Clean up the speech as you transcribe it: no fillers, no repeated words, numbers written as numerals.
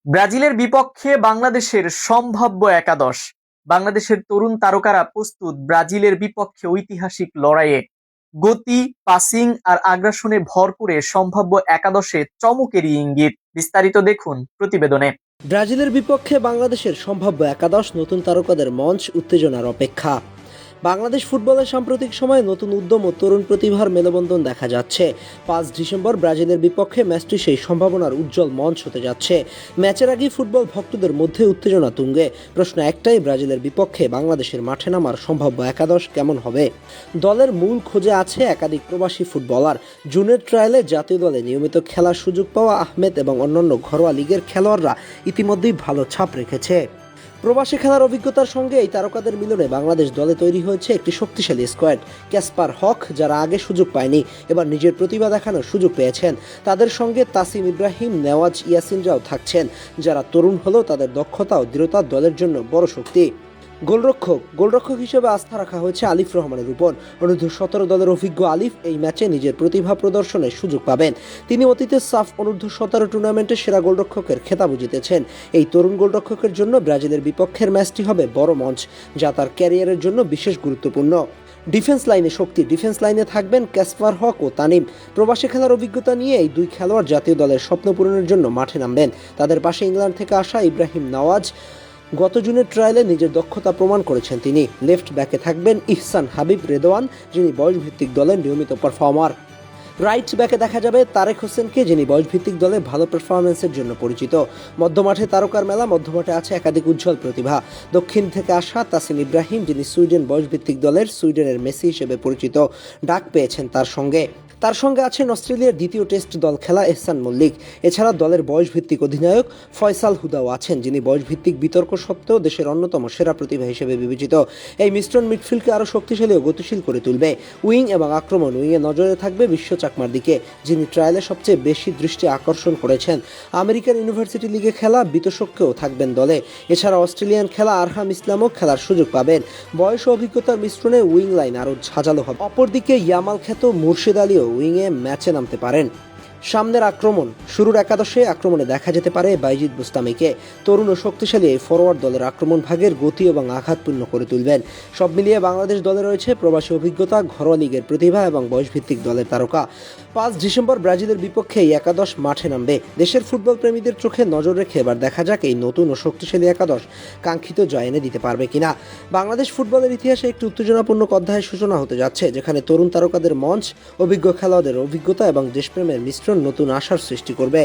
ব্রাজিলের বিপক্ষে বাংলাদেশের সম্ভাব্য একাদশ। বাংলাদেশের তরুণ তারকারা প্রস্তুত ব্রাজিলের বিপক্ষে ঐতিহাসিক লড়াইয়ে। গতি, পাসিং আর আগ্রাসনে ভরপুরে সম্ভাব্য একাদশে চমকেরই ইঙ্গিত। বিস্তারিত দেখুন প্রতিবেদনে। ব্রাজিলের বিপক্ষে বাংলাদেশের সম্ভাব্য একাদশ, নতুন তারকাদের মঞ্চ, উত্তেজনার অপেক্ষা। বাংলাদেশ ফুটবলের সাম্প্রতিক সময়ে নতুন উদ্যম ও তরুণ প্রতিভার মেলবন্ধন দেখা যাচ্ছে। 5 ডিসেম্বর ব্রাজিলের বিপক্ষে ম্যাচটি সেই সম্ভাবনার উজ্জ্বল মঞ্চ হতে যাচ্ছে। ম্যাচের আগে ফুটবল ভক্তদের মধ্যে উত্তেজনা তুঙ্গে। প্রশ্ন একটাই, ব্রাজিলের বিপক্ষে বাংলাদেশের মাঠে নামার সম্ভাব্য একাদশ কেমন হবে? দলের মূল খোঁজে আছে একাধিক প্রবাসী ফুটবলার। জুনের ট্রায়ালে জাতীয় দলে নিয়মিত খেলার সুযোগ পাওয়া আহমেদ এবং অন্যান্য ঘরোয়া লিগের খেলোয়াড়রা ইতিমধ্যেই ভালো ছাপ রেখেছে। প্রবাসী খেলার অভিজ্ঞতার সঙ্গে এই তারকাদের মিলনে বাংলাদেশ দলে তৈরি হয়েছে একটি শক্তিশালী স্কোয়াড। ক্যাসপার হক, যারা আগে সুযোগ পায়নি, এবার নিজের প্রতিভা দেখানোর সুযোগ পেয়েছেন। তাদের সঙ্গে তাসিম ইব্রাহিম, নেওয়াজ ইয়াসিনরাও থাকছেন, যারা তরুণ হলেও তাদের দক্ষতা ও দৃঢ়তা দলের জন্য বড় শক্তি। গোলরক্ষক হিসেবে আস্থা রাখা হয়েছে আলিফ রহমানের উপর। অনূর্ধ্ব-17 দলের অভিজ্ঞ আলিফ এই ম্যাচে নিজের প্রতিভা প্রদর্শনের সুযোগ পাবেন। তিনি অতীতে সাফ অনূর্ধ্ব-17 টুর্নামেন্টে সেরা গোলরক্ষকের খেতাবও জিতেছেন। এই তরুণ গোলরক্ষকের জন্য ব্রাজিলের বিপক্ষের ম্যাচটি হবে বড় মঞ্চ, যা তার ক্যারিয়ারের জন্য বিশেষ গুরুত্বপূর্ণ। ডিফেন্স লাইনে শক্তি। ডিফেন্স লাইনে থাকবেন ক্যাসপার হক ও তানিম। প্রবাসী খেলার অভিজ্ঞতা নিয়ে এই দুই খেলোয়াড় জাতীয় দলের স্বপ্ন পূরণের জন্য মাঠে নামবেন। তাদের পাশে ইংল্যান্ড থেকে আসা ইব্রাহিম নওয়াজ। গত জুনের ট্রায়ালে নিজের দক্ষতা প্রমাণ করেছেন তিনি। লেফট ব্যাকে থাকবেন ইহসান হাবিব রেদওয়ান, যিনি বয়সভিত্তিক দলের নিয়মিত পারফর্মার। রাইট ব্যাকে দেখা যাবে তারেক হোসেনকে, যিনি বয়সভিত্তিক দলে ভালো পারফরম্যান্সের জন্য পরিচিত। মধ্যমাঠে তারকার মেলা। মধ্যমাঠে আছে একাধিক উজ্জ্বল প্রতিভা। দক্ষিণ থেকে আসা তাসিম ইব্রাহিম, যিনি সুইডেন বয়সভিত্তিক দলের সুইডেনের মেসি হিসেবে পরিচিত, ডাক পেয়েছেন তার সঙ্গে আছেন অস্ট্রেলিয়ার দ্বিতীয় টেস্ট দল খেলা এহসান মল্লিক। এছাড়া দলের বয়সভিত্তিক অধিনায়ক ফয়সাল হুদাও আছেন, যিনি বয়সভিত্তিক বিতর্ক সত্ত্বেও দেশের অন্যতম সেরা প্রতিভা হিসেবে বিবেচিত। এই মিশ্রণ মিডফিল্ডকে আরও শক্তিশালী ও গতিশীল করে তুলবে। উইং এবং আক্রমণ। উইংয়ে নজরে থাকবে বিশ্ব চাকমার দিকে, যিনি ট্রায়ালে সবচেয়ে বেশি দৃষ্টি আকর্ষণ করেছেন। আমেরিকান ইউনিভার্সিটি লিগে খেলা বিতোষককেও থাকবেন দলে। এছাড়া অস্ট্রেলিয়ান খেলা আরহাম ইসলামও খেলার সুযোগ পাবেন। বয়স ও অভিজ্ঞতার মিশ্রণে উইং লাইন আরও ঝাঁঝালো হবে। অপরদিকে ইয়ামাল খ্যাত মুর্শিদ আলীও উইংয়ে ম্যাচে নামতে পারেন। সামনের আক্রমণ। শুরুর একাদশে আক্রমণে দেখা যেতে পারে বাইজিদ বুস্তামিকে। তরুণ ও শক্তিশালী এই ফরওয়ার্ড দলের আক্রমণ ভাগের গতি এবং আঘাতপূর্ণ করে তুলবেন। সব মিলিয়ে বাংলাদেশ দলে রয়েছে প্রবাসী অভিজ্ঞতা, ঘরোয়া লিগের প্রতিভা এবং বয়সভিত্তিক দলের তারকা। 5 ডিসেম্বর ব্রাজিলের বিপক্ষে এই একাদশ মাঠে নামবে। দেশের ফুটবল প্রেমীদের চোখে নজর রেখে এবার দেখা যাক এই নতুন ও শক্তিশালী একাদশ কাঙ্ক্ষিত জয় এনে দিতে পারবে কিনা। বাংলাদেশ ফুটবলের ইতিহাসে একটি উত্তেজনাপূর্ণ অধ্যায়ের সূচনা হতে যাচ্ছে, যেখানে তরুণ তারকাদের মঞ্চ, অভিজ্ঞ খেলোয়াড়দের অভিজ্ঞতা এবং দেশপ্রেমের মিশ্রণ নতুন আশার সৃষ্টি করবে।